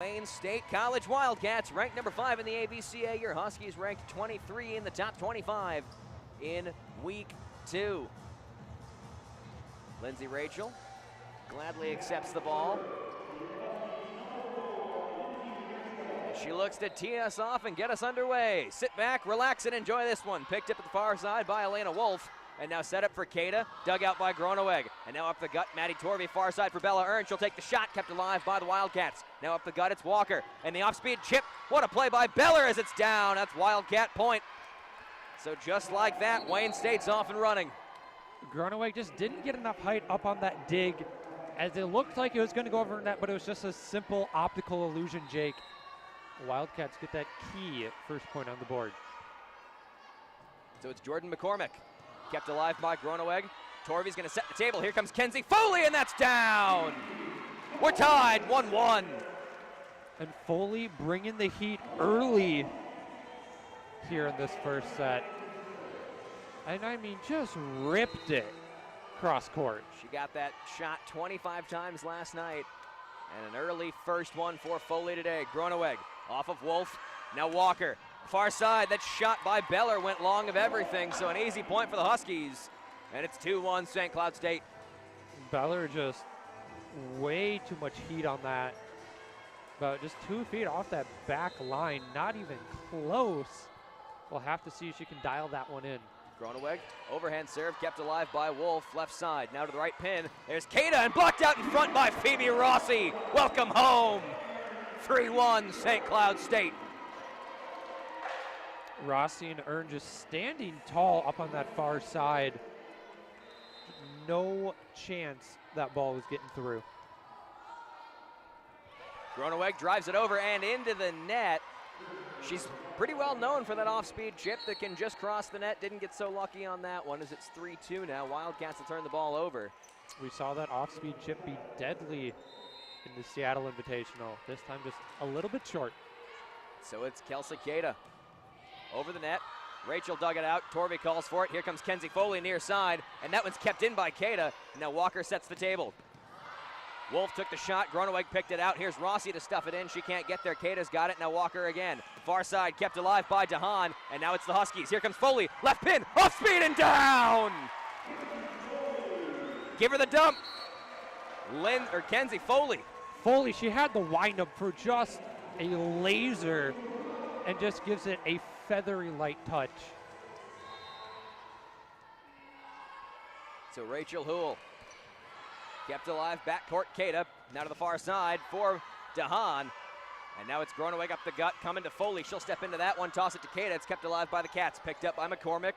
Wayne State College Wildcats ranked number 5 in the ABCA. Your Huskies ranked 23 in the top 25 in week 2. Lindsay Rachel gladly accepts the ball. She looks to tee us off and get us underway. Sit back, relax, and enjoy this one. Picked up at the far side by Elena Wolf. And now set up for Kada, dug out by Groneweg. And now up the gut, Maddie Torvey, far side for Bella Earn. She'll take the shot, kept alive by the Wildcats. Now up the gut, it's Walker. And the off-speed chip, what a play by Beller as it's down. That's Wildcat point. So just like that, Wayne State's off and running. Groneweg just didn't get enough height up on that dig, as it looked like it was going to go over net, but it was just a simple optical illusion, Jake. Wildcats get that key first point on the board. So it's Jordan McCormick. Kept alive by Groneweg. Torvey's going to set the table. Here comes Kenzie Foley, and that's down. We're tied 1-1. And Foley bringing the heat early here in this first set. And I mean, just ripped it cross court. She got that shot 25 times last night. And an early first one for Foley today. Groneweg off of Wolf. Now Walker. Far side, that shot by Beller went long of everything, so an easy point for the Huskies. And it's 2-1 St. Cloud State. Beller just way too much heat on that. About just 2 feet off that back line, not even close. We'll have to see if she can dial that one in. Groneweg, overhand serve, kept alive by Wolf, left side, now to the right pin. There's Kada, and blocked out in front by Phoebe Rossi. Welcome home. 3-1 St. Cloud State. Rossi and Earn just standing tall up on that far side. No chance that ball was getting through. Groneweg drives it over and into the net. She's pretty well known for that off-speed chip that can just cross the net. Didn't get so lucky on that one as it's 3-2 now. Wildcats will turn the ball over. We saw that off-speed chip be deadly in the Seattle Invitational. This time just a little bit short. So it's Kelsey Kada. Over the net, Rachel dug it out, Torvey calls for it, here comes Kenzie Foley near side, and that one's kept in by Kada, and now Walker sets the table. Wolf took the shot, Groneweg picked it out, here's Rossi to stuff it in, she can't get there, Kada's got it, now Walker again. Far side kept alive by DeHaan, and now it's the Huskies, here comes Foley, left pin, off speed and down! Give her the dump, Kenzie Foley. Foley, she had the windup for just a laser, and just gives it a feathery light touch. So Rachel Houle kept alive, backcourt Kada, now to the far side for DeHaan. And now it's Groneweg up the gut, coming to Foley. She'll step into that one, toss it to Kada. It's kept alive by the Cats, picked up by McCormick.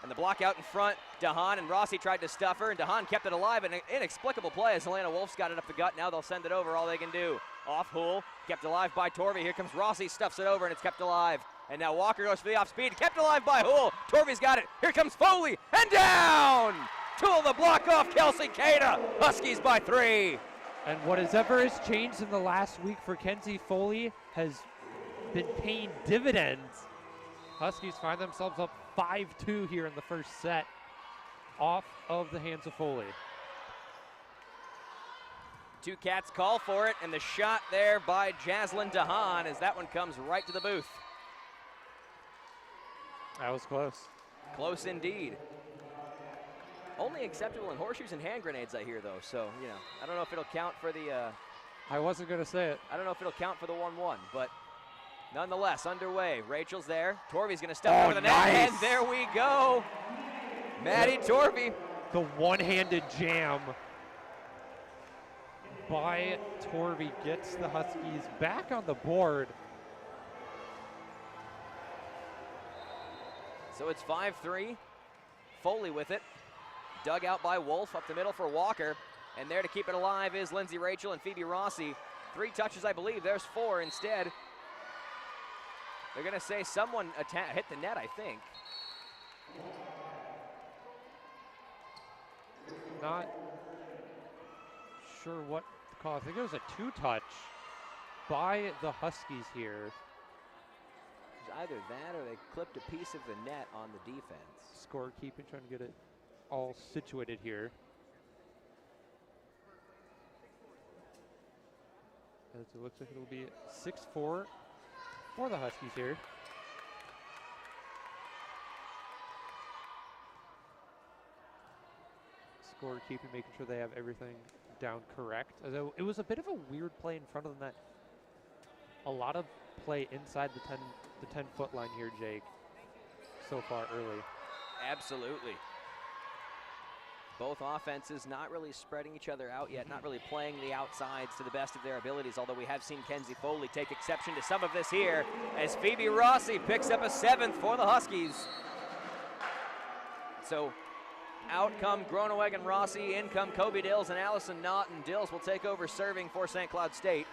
And the block out in front, DeHaan and Rossi tried to stuff her, and DeHaan kept it alive. An inexplicable play as Helena Wolf's got it up the gut. Now they'll send it over, all they can do. Off Houle, kept alive by Torvey. Here comes Rossi, stuffs it over, and it's kept alive. And now Walker goes for the off speed, kept alive by Houle. Torvey's got it. Here comes Foley, and down! Tool the block off Kelsey Kada. Huskies by 3. And whatever has changed in the last week for Kenzie Foley has been paying dividends. Huskies find themselves up 5-2 here in the first set, off of the hands of Foley. 2 Cats call for it, and the shot there by Jaslyn DeHaan as that one comes right to the booth. That was close. Close indeed. Only acceptable in horseshoes and hand grenades, I hear, though. So, you know, I don't know if it'll count for the... I wasn't going to say it. I don't know if it'll count for the 1-1, but nonetheless, underway. Rachel's there. Torvey's going to step over the net, and there we go. Maddie Torvey. The one-handed jam by Torvey gets the Huskies back on the board. So it's 5-3. Foley with it. Dug out by Wolf, up the middle for Walker. And there to keep it alive is Lindsay Rachel and Phoebe Rossi. 3 touches, I believe. There's 4 instead. They're going to say someone hit the net, I think. Not sure what the call. I think it was a 2-touch by the Huskies here. It was either that or they clipped a piece of the net on the defense. Scorekeeping, trying to get it all situated here. as it looks like it'll be 6-4 for the Huskies here. Scorekeeping, making sure they have everything down correct. Although it was a bit of a weird play in front of the net. A lot of play inside the 10-foot line here, Jake, so far early. Absolutely. Both offenses not really spreading each other out yet, not really playing the outsides to the best of their abilities, although we have seen Kenzie Foley take exception to some of this here as Phoebe Rossi picks up a 7th for the Huskies. So out come Groeneweg and Rossi, in come Kobe Dills and Allison Knott, and Dills will take over serving for St. Cloud State.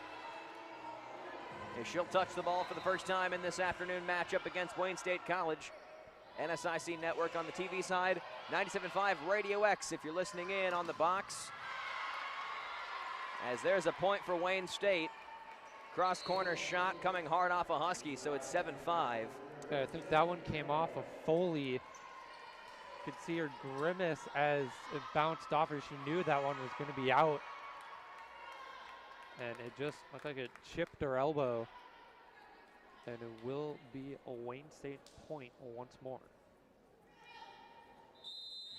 As she'll touch the ball for the first time in this afternoon matchup against Wayne State College. NSIC Network on the TV side, 97.5 Radio X if you're listening in on the box. As there's a point for Wayne State. Cross corner shot coming hard off a Husky, so it's 7-5. Yeah, I think that one came off of Foley. You could see her grimace as it bounced off her. She knew that one was going to be out. And it just looked like it chipped her elbow. And it will be a Wayne State point once more.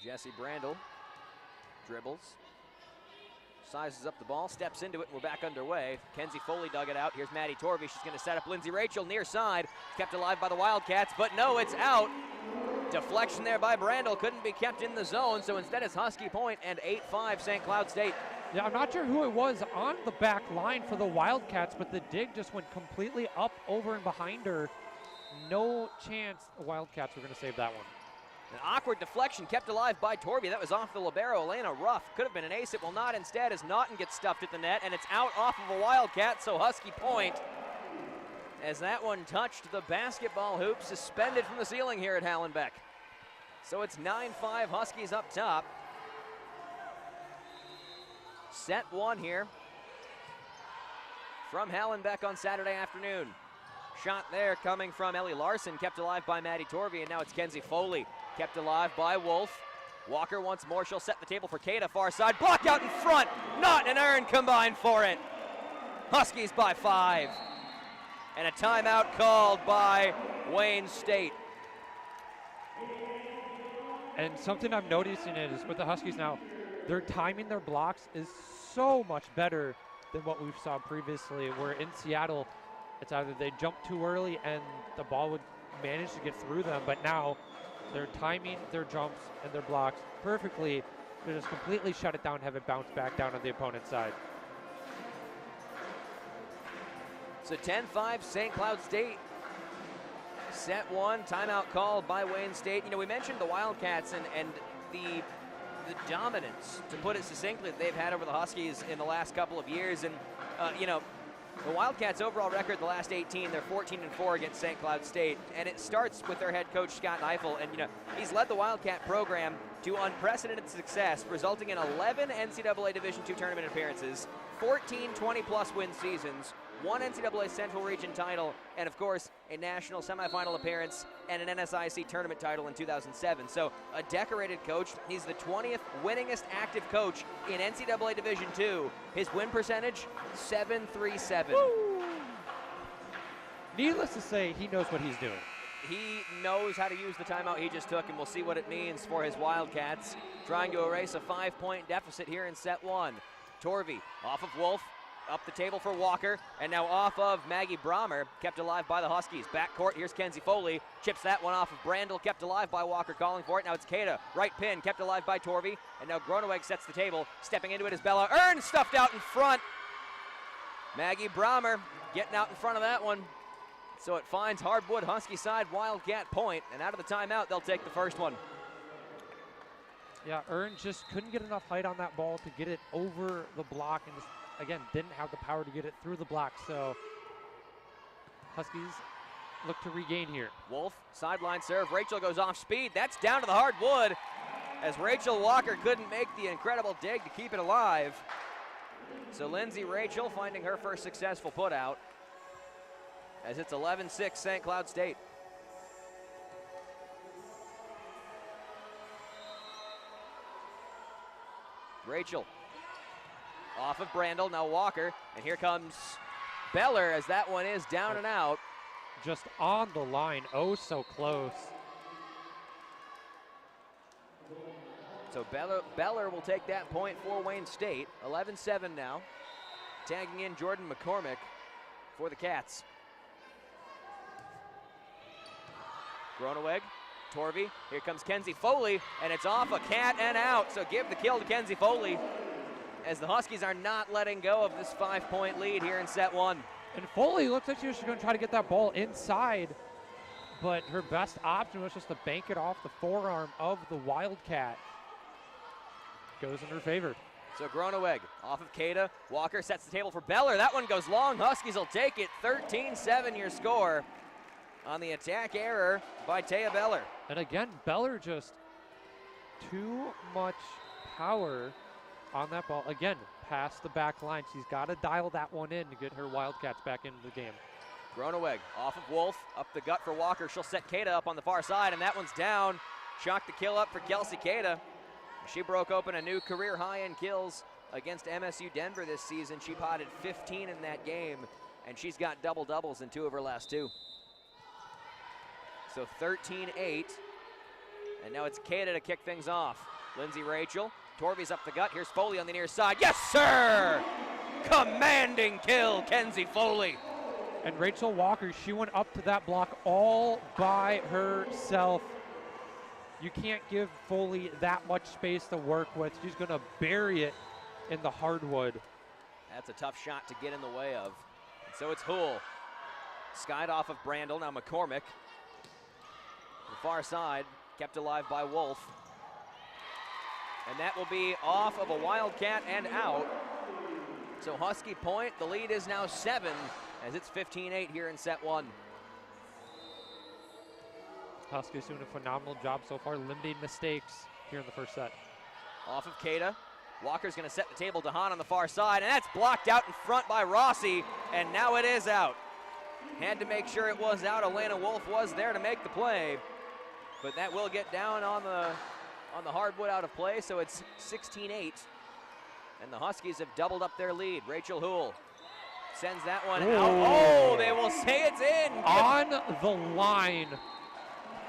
Jessie Brandel dribbles, sizes up the ball, steps into it, and we're back underway. Kenzie Foley dug it out. Here's Maddie Torvey. She's going to set up Lindsay Rachel near side. Kept alive by the Wildcats, but no, it's out. Deflection there by Brandel. Couldn't be kept in the zone, so instead it's Husky point and 8-5 St. Cloud State. Yeah, I'm not sure who it was on the back line for the Wildcats, but the dig just went completely up, over, and behind her. No chance the Wildcats were going to save that one. An awkward deflection kept alive by Torvey. That was off the libero, Elena Ruff. Could have been an ace, it will not instead as Naughton gets stuffed at the net, and it's out off of a Wildcat, so Husky point. As that one touched the basketball hoop, suspended from the ceiling here at Hallenbeck. So it's 9-5 Huskies up top. Set one here from Hallenbeck on Saturday afternoon. Shot there coming from Ellie Larson, kept alive by Maddie Torvey, and now it's Kenzie Foley, kept alive by Wolf. Walker once more, she'll set the table for Kada, far side, block out in front, Knott and Aaron combined for it. Huskies by 5. And a timeout called by Wayne State. And something I'm noticing is with the Huskies now, their timing their blocks is so much better than what we saw previously, where in Seattle, it's either they jump too early and the ball would manage to get through them, but now they're timing their jumps and their blocks perfectly. They just completely shut it down, have it bounce back down on the opponent's side. So 10-5 St. Cloud State. Set one, timeout called by Wayne State. You know, we mentioned the Wildcats and the dominance, to put it succinctly, that they've had over the Huskies in the last couple of years. And, you know, the Wildcats' overall record the last 18, they're 14-4 against St. Cloud State. And it starts with their head coach, Scott Neifel. And, you know, he's led the Wildcat program to unprecedented success, resulting in 11 NCAA Division II tournament appearances, 14 20-plus win seasons, 1 NCAA Central Region title, and of course, a national semifinal appearance and an NSIC tournament title in 2007. So a decorated coach. He's the 20th winningest active coach in NCAA Division II. His win percentage, .737. Woo! Needless to say, he knows what he's doing. He knows how to use the timeout he just took, and we'll see what it means for his Wildcats, trying to erase a 5-point deficit here in set one. Torvey off of Wolf, up the table for Walker, and now off of Maggie Brahmer, kept alive by the Huskies. Backcourt, here's Kenzie Foley, chips that one off of Brandel, kept alive by Walker, calling for it. Now it's Kada, right pin, kept alive by Torvey, and now Groeneweg sets the table. Stepping into it is Bella Ern, stuffed out in front. Maggie Brahmer getting out in front of that one. So it finds hardwood Husky side Wildcat point, and out of the timeout, they'll take the first one. Yeah, Ern just couldn't get enough height on that ball to get it over the block, and just, again, didn't have the power to get it through the block. So Huskies look to regain here. Wolf, sideline serve. Rachel goes off speed. That's down to the hardwood as Rachel Walker couldn't make the incredible dig to keep it alive. So Lindsay Rachel finding her first successful put out as it's 11-6 St. Cloud State. Rachel off of Brandel, now Walker, and here comes Beller as that one is down and out. Just on the line, oh so close. So Beller will take that point for Wayne State. 11-7 now. Tagging in Jordan McCormick for the Cats. Groneweg, Torvey, here comes Kenzie Foley, and it's off a cat and out. So give the kill to Kenzie Foley as the Huskies are not letting go of this 5-point lead here in set one. And Foley looks like she was going to try to get that ball inside, but her best option was just to bank it off the forearm of the Wildcat. Goes in her favor. So Groneweg off of Kada. Walker sets the table for Beller. That one goes long. Huskies will take it. 13-7 your score on the attack error by Taya Beller. And again, Beller just too much power on that ball. Again, past the back line. She's got to dial that one in to get her Wildcats back into the game. Groneweg off of Wolf. Up the gut for Walker. She'll set Kada up on the far side, and that one's down. Chalk the kill up for Kelsey Kada. She broke open a new career high in kills against MSU Denver this season. She potted 15 in that game, and she's got double doubles in 2 of her last 2. So 13-8, and now it's Kada to kick things off. Lindsay Rachel, Torvey's up the gut. Here's Foley on the near side. Yes, sir! Commanding kill, Kenzie Foley. And Rachel Walker, she went up to that block all by herself. You can't give Foley that much space to work with. She's going to bury it in the hardwood. That's a tough shot to get in the way of. And so it's Hool. Skied off of Brandel, now McCormick. The far side, kept alive by Wolf. And that will be off of a Wildcat and out. So Husky point, the lead is now 7 as it's 15-8 here in set one. Huskies doing a phenomenal job so far, limiting mistakes here in the first set. Off of Kada. Walker's going to set the table to Hahn on the far side, and that's blocked out in front by Rossi, and now it is out. Had to make sure it was out. Elena Wolf was there to make the play, but that will get down on the hardwood out of play, so it's 16-8, and the Huskies have doubled up their lead. Rachel Hool sends that one out. Oh, they will say it's in. On the line.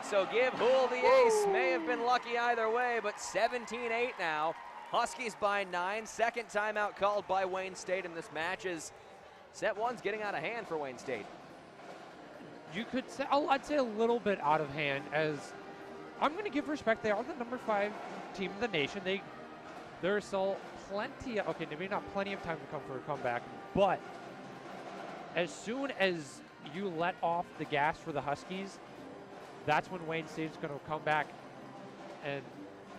So give Hool the ace. May have been lucky either way, but 17-8 now. Huskies by 9. Second timeout called by Wayne State in this match as set one's getting out of hand for Wayne State. You could say, I'd say a little bit out of hand, as I'm going to give respect. They are the number 5 team in the nation. There's still plenty of, okay, maybe not plenty of time to come for a comeback, but as soon as you let off the gas for the Huskies, that's when Wayne State's going to come back and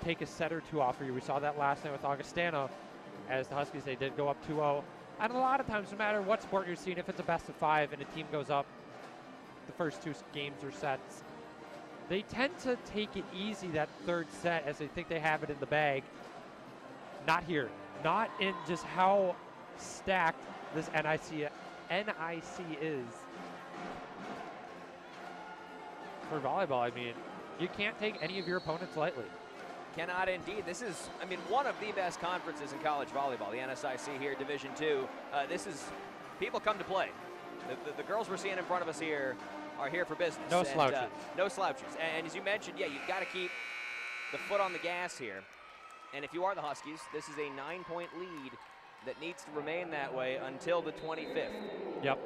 take a set or 2 off for you. We saw that last night with Augustana as the Huskies, they did go up 2-0. And a lot of times, no matter what sport you're seeing, if it's a best of 5 and a team goes up the first 2 games or sets, they tend to take it easy that 3rd set as they think they have it in the bag. Not here. Not in just how stacked this NIC is. For volleyball, I mean, you can't take any of your opponents lightly. Cannot indeed. This is, I mean, one of the best conferences in college volleyball, the NSIC here, Division II. This is, people come to play. The girls we're seeing in front of us here are here for business. No slouches. No slouches. And as you mentioned, yeah, you've got to keep the foot on the gas here. And if you are the Huskies, this is a 9-point lead that needs to remain that way until the 25th. Yep.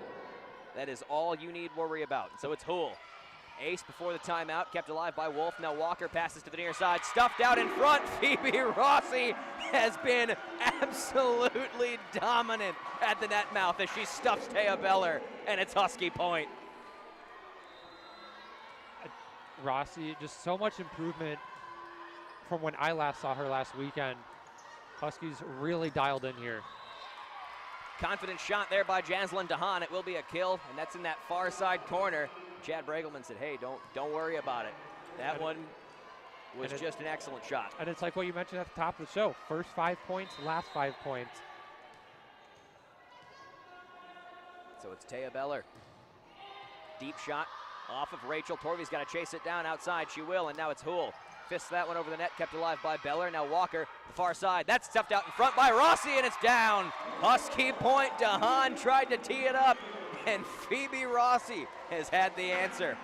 That is all you need worry about. So it's Hool. Ace before the timeout, kept alive by Wolf. Now Walker passes to the near side, stuffed out in front. Phoebe Rossi has been absolutely dominant at the net mouth as she stuffs Taya Beller, and it's Husky point. Rossi, just so much improvement from when I last saw her last weekend. Huskies really dialed in here. Confident shot there by Jaslyn DeHaan. It will be a kill, and that's in that far side corner. Chad Bregelman said, hey, don't worry about it. That one was just an excellent shot. And it's like what you mentioned at the top of the show. First 5 points, last 5 points. So it's Taya Beller. Deep shot off of Rachel. Torvey's got to chase it down outside. She will, and now it's Hool. fists that one over the net, kept alive by Beller. Now Walker, the far side. That's stuffed out in front by Rossi, and it's down. Husky point. DeHaan tried to tee it up, and Phoebe Rossi has had the answer.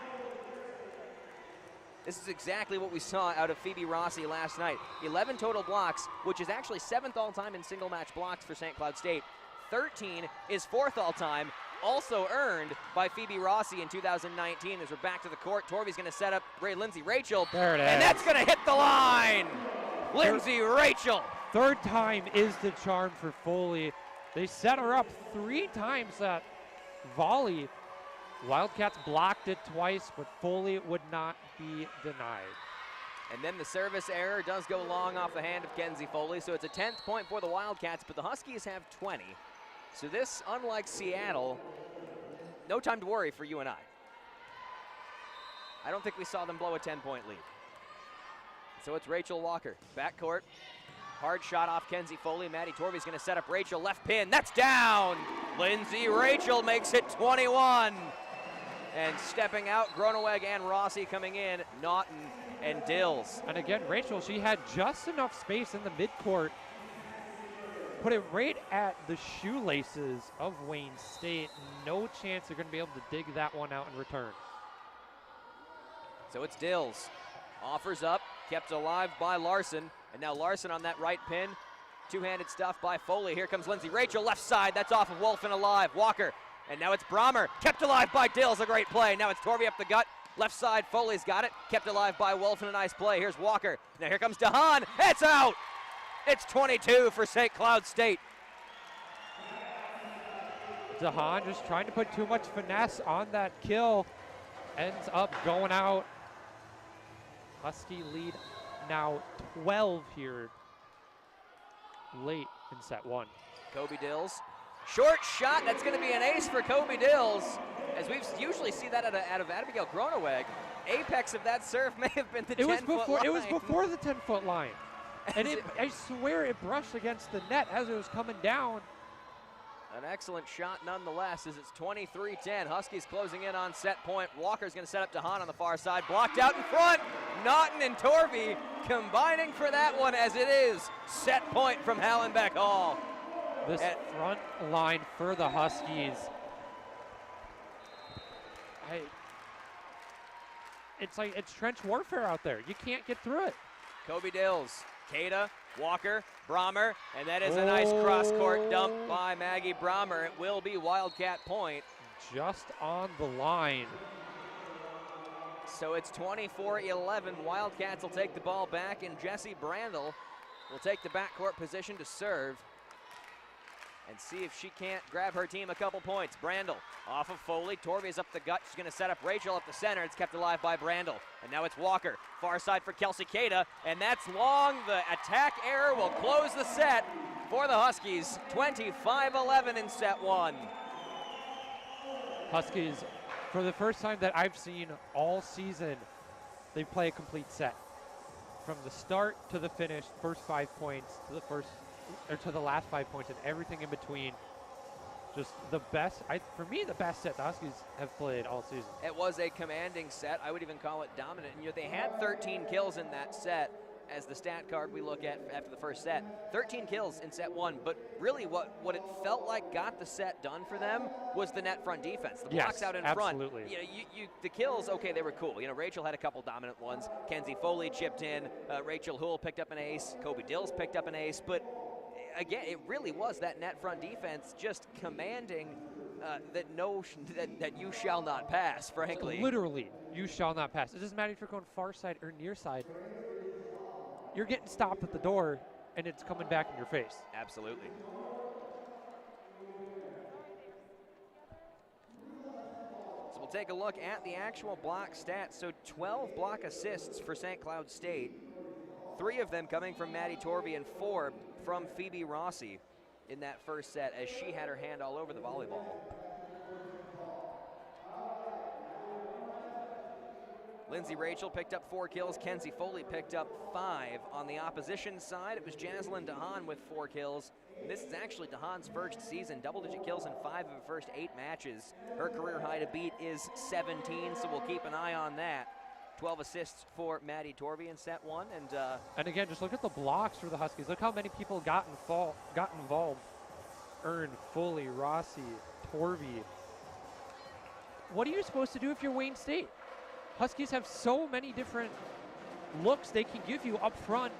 This is exactly what we saw out of Phoebe Rossi last night. 11 total blocks, which is actually 7th all-time in single-match blocks for St. Cloud State. 13 is 4th all-time, also earned by Phoebe Rossi in 2019. As we're back to the court, Torvey's going to set up Lindsay Rachel. There it is. And that's going to hit the line. Lindsay Rachel. Third time is the charm for Foley. They set her up 3 times that volley. Wildcats blocked it twice, but Foley would not be denied. And then the service error does go long off the hand of Kenzie Foley, so it's a 10th point for the Wildcats, but the Huskies have 20. So this, unlike Seattle, no time to worry for you and I. I don't think we saw them blow a 10-point lead. So it's Rachel Walker, backcourt. Hard shot off Kenzie Foley. Maddie Torvey's going to set up Rachel, left pin. That's down. Lindsay Rachel makes it 21. And stepping out, Groeneweg and Rossi coming in, Naughton and Dills. And again, Rachel, she had just enough space in the midcourt. Put it right at the shoelaces of Wayne State. No chance they're going to be able to dig that one out in return. So it's Dills. Offers up, kept alive by Larson. And now Larson on that right pin. Two-handed stuff by Foley. Here comes Lindsay Rachel, left side. That's off of Wolf and alive. Walker. And now it's Brommer. Kept alive by Dills. A great play. Now it's Torvey up the gut. Left side, Foley's got it. Kept alive by Wolf and a nice play. Here's Walker. Now here comes DeHaan. It's out. It's 22 for St. Cloud State. DeHaan just trying to put too much finesse on that kill. Ends up going out. Husky lead now 12 here late in set 1. Kobe Dills. Short shot. That's going to be an ace for Kobe Dills. As we usually see that out of Abigail Groeneweg. Apex of that serve may have been the 10-foot line. It was before the 10-foot line. And I swear it brushed against the net as it was coming down. An excellent shot nonetheless, as it's 23-10. Huskies closing in on set point. Walker's going to set up DeHaan on the far side. Blocked out in front. Naughton and Torvey combining for that one, as it is set point from Hallenbeck Hall. This front line for the Huskies. It's trench warfare out there. You can't get through it. Kobe Dills, Kada, Walker, Brommer, and that is a nice cross-court dump by Maggie Brommer. It will be Wildcat point. Just on the line. So it's 24-11. Wildcats will take the ball back, and Jessie Brandel will take the backcourt position to serve and see if she can't grab her team a couple points. Brandel off of Foley. Torvey's up the gut. She's going to set up Rachel up the center. It's kept alive by Brandel. And now it's Walker. Far side for Kelsey Kada. And that's long. The attack error will close the set for the Huskies. 25-11 in set 1. Huskies, for the first time that I've seen all season, they play a complete set. From the start to the finish, first 5 points to the last 5 points and everything in between. Just the best, for me, the best set the Huskies have played all season. It was a commanding set. I would even call it dominant. And they had 13 kills in that set, as the stat card we look at after the first set. 13 kills in set 1, but really what it felt like got the set done for them was the net front defense. The blocks out in absolutely. front. The kills, okay, they were cool. Rachel had a couple dominant ones. Kenzie Foley chipped in. Rachel Houle picked up an ace. Kobe Dills picked up an ace. But again, it really was that net front defense just commanding that you shall not pass, frankly. Literally, you shall not pass. It doesn't matter if you're going far side or near side. You're getting stopped at the door, and it's coming back in your face. Absolutely. So we'll take a look at the actual block stats. So 12 block assists for St. Cloud State. 3 of them coming from Maddie Torvey and 4 from Phoebe Rossi in that first set, as she had her hand all over the volleyball. Lindsay Rachel picked up 4 kills. Kenzie Foley picked up 5. On the opposition side, it was Jaslyn DeHaan with 4 kills. And this is actually DeHaan's first season, double-digit kills in 5 of her first 8 matches. Her career high to beat is 17, so we'll keep an eye on that. 12 assists for Maddie Torvey in set one. And again, just look at the blocks for the Huskies. Look how many people got involved. Earn, Foley, Rossi, Torvey. What are you supposed to do if you're Wayne State? Huskies have so many different looks they can give you up front.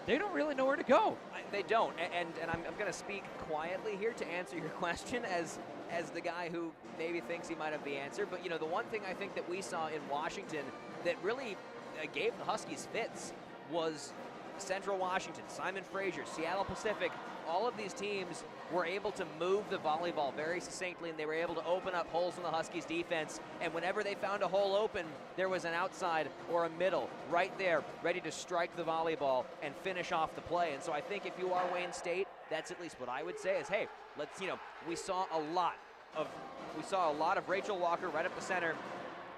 They don't really know where to go. They don't, and I'm going to speak quietly here to answer your question as the guy who maybe thinks he might have the answer. But, you know, the one thing I think that we saw in Washington that really gave the Huskies fits was Central Washington, Simon Fraser, Seattle Pacific. All of these teams were able to move the volleyball very succinctly, and they were able to open up holes in the Huskies defense. And whenever they found a hole open, there was an outside or a middle right there ready to strike the volleyball and finish off the play. And so I think if you are Wayne State, that's at least what I would say is, hey, let's, you know, we saw a lot of Rachel Walker right up the center,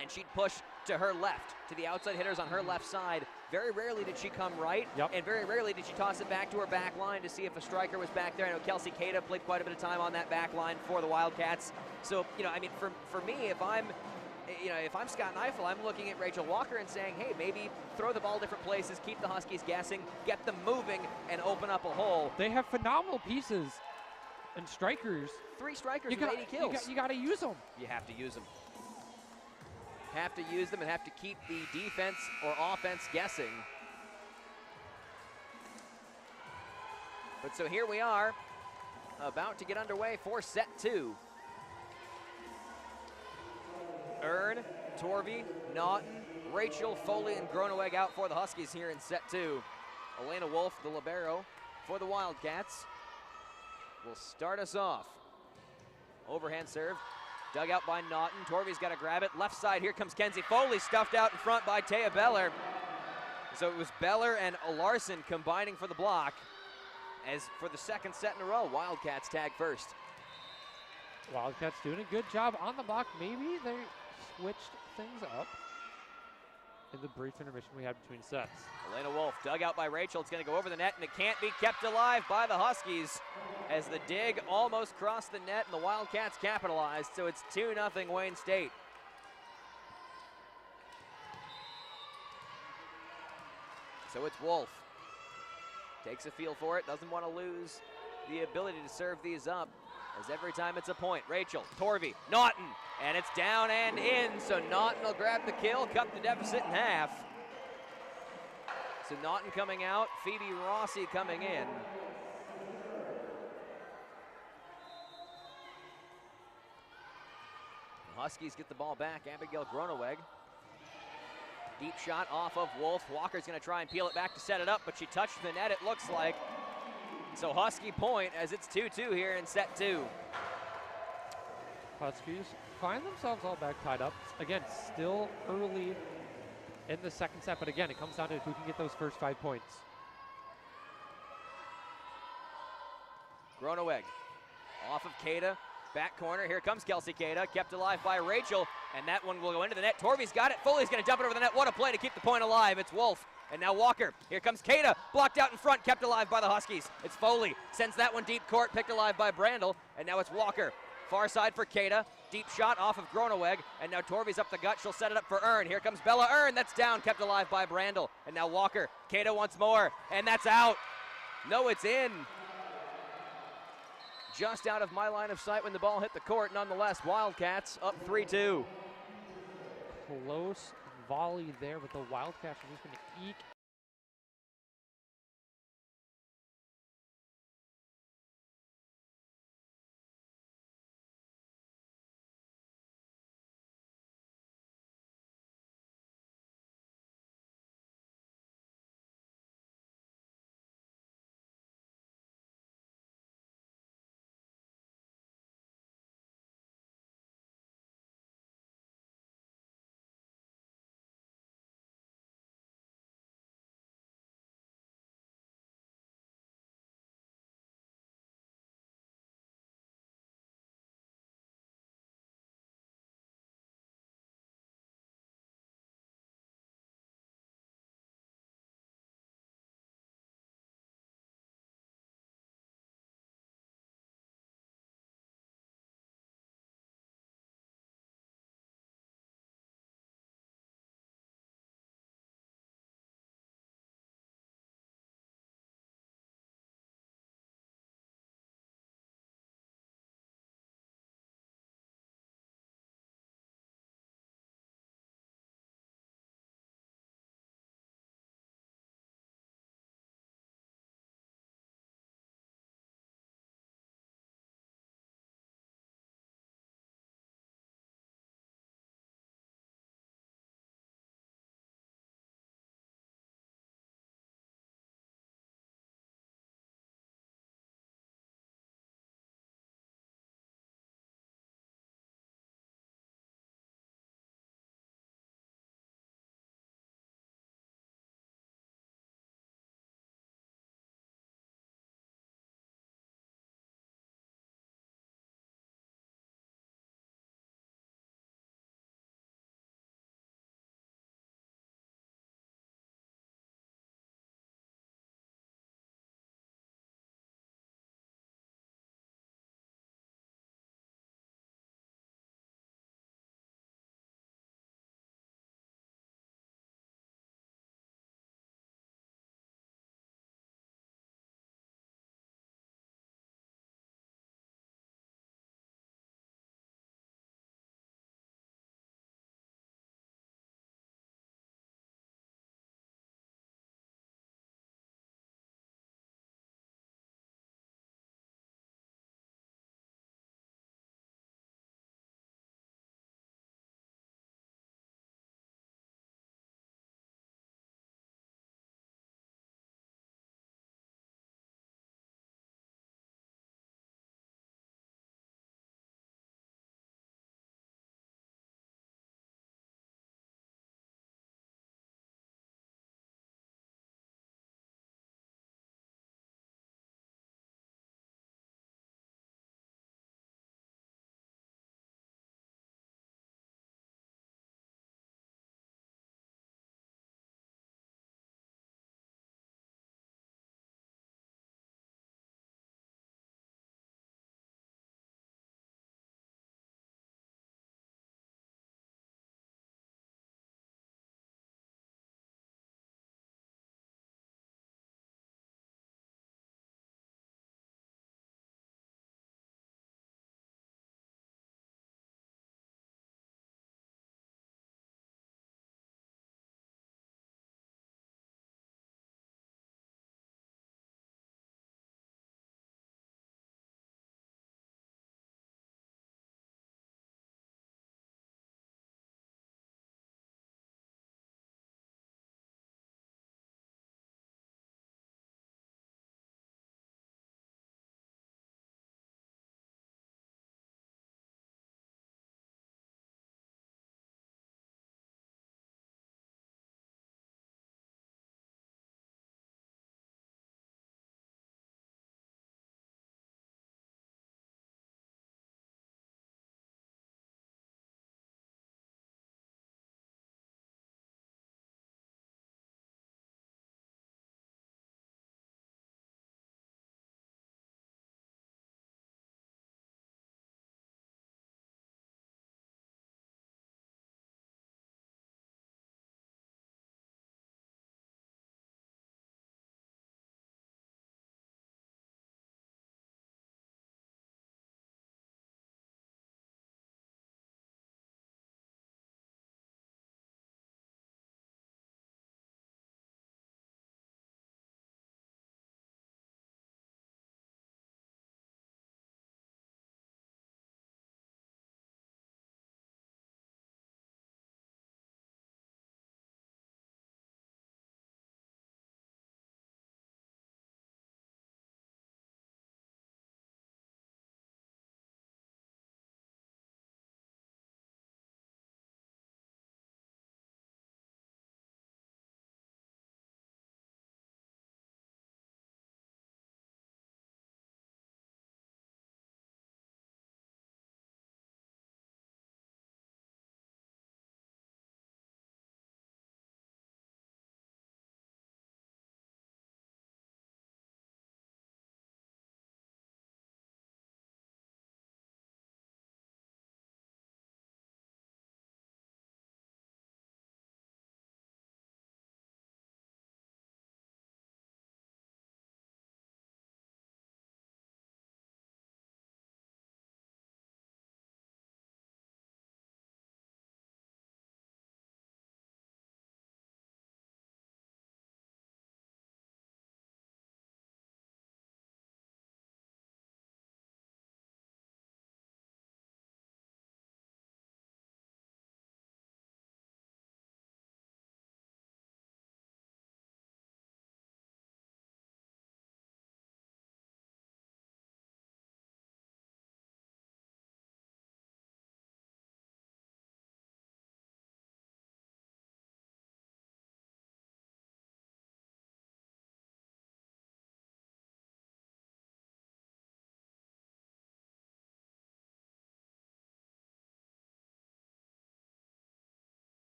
and she'd push to her left, to the outside hitters on her left side. Very rarely did she come right, and very rarely did she toss it back to her back line to see if a striker was back there. I know Kelsey Cada played quite a bit of time on that back line for the Wildcats. So, you know, I mean, for me, if I'm Scott Neifel, I'm looking at Rachel Walker and saying, hey, maybe throw the ball different places, keep the Huskies guessing, get them moving, and open up a hole. They have phenomenal pieces and strikers. 3 strikers with 80 kills. You got to use them. You have to use them. Have to use them and have to keep the defense or offense guessing. But so here we are, about to get underway for set 2. Earn, Torvey, Naughton, Rachel, Foley, and Groneweg out for the Huskies here in set 2. Elena Wolf, the libero for the Wildcats, will start us off. Overhand serve. Dug out by Naughton. Torvey's got to grab it. Left side, here comes Kenzie Foley, stuffed out in front by Taya Beller. So it was Beller and Larson combining for the block. As for the second set in a row, Wildcats tag first. Wildcats doing a good job on the block. Maybe they switched things up in the brief intermission we had between sets. Elena Wolf dug out by Rachel. It's going to go over the net, and it can't be kept alive by the Huskies as the dig almost crossed the net and the Wildcats capitalized. So it's 2-0 Wayne State. So it's Wolf. Takes a feel for it, doesn't want to lose the ability to serve these up, as every time it's a point. Rachel, Torvey, Naughton, and it's down and in, so Naughton will grab the kill, cut the deficit in half. So Naughton coming out, Phoebe Rossi coming in. The Huskies get the ball back, Abigail Groneweg. Deep shot off of Wolf. Walker's going to try and peel it back to set it up, but she touched the net, it looks like. So Husky point as it's 2-2 here in set 2. Huskies find themselves all back tied up. Again, still early in the second set, but again, it comes down to who can get those first 5 points. Groneweg off of Cada. Back corner, here comes Kelsey Cada, kept alive by Rachel, and that one will go into the net. Torvey's got it, Foley's gonna dump it over the net. What a play to keep the point alive. It's Wolf, and now Walker. Here comes Cada, blocked out in front, kept alive by the Huskies. It's Foley, sends that one deep court, picked alive by Brandel, and now it's Walker. Far side for Cada, deep shot off of Groneweg, and now Torvey's up the gut, she'll set it up for Earn. Here comes Bella Earn, that's down, kept alive by Brandel, and now Walker. Cada once more, and that's out. No, it's in. Just out of my line of sight when the ball hit the court. Nonetheless, Wildcats up 3-2. Close volley there, but the Wildcats are just going to eke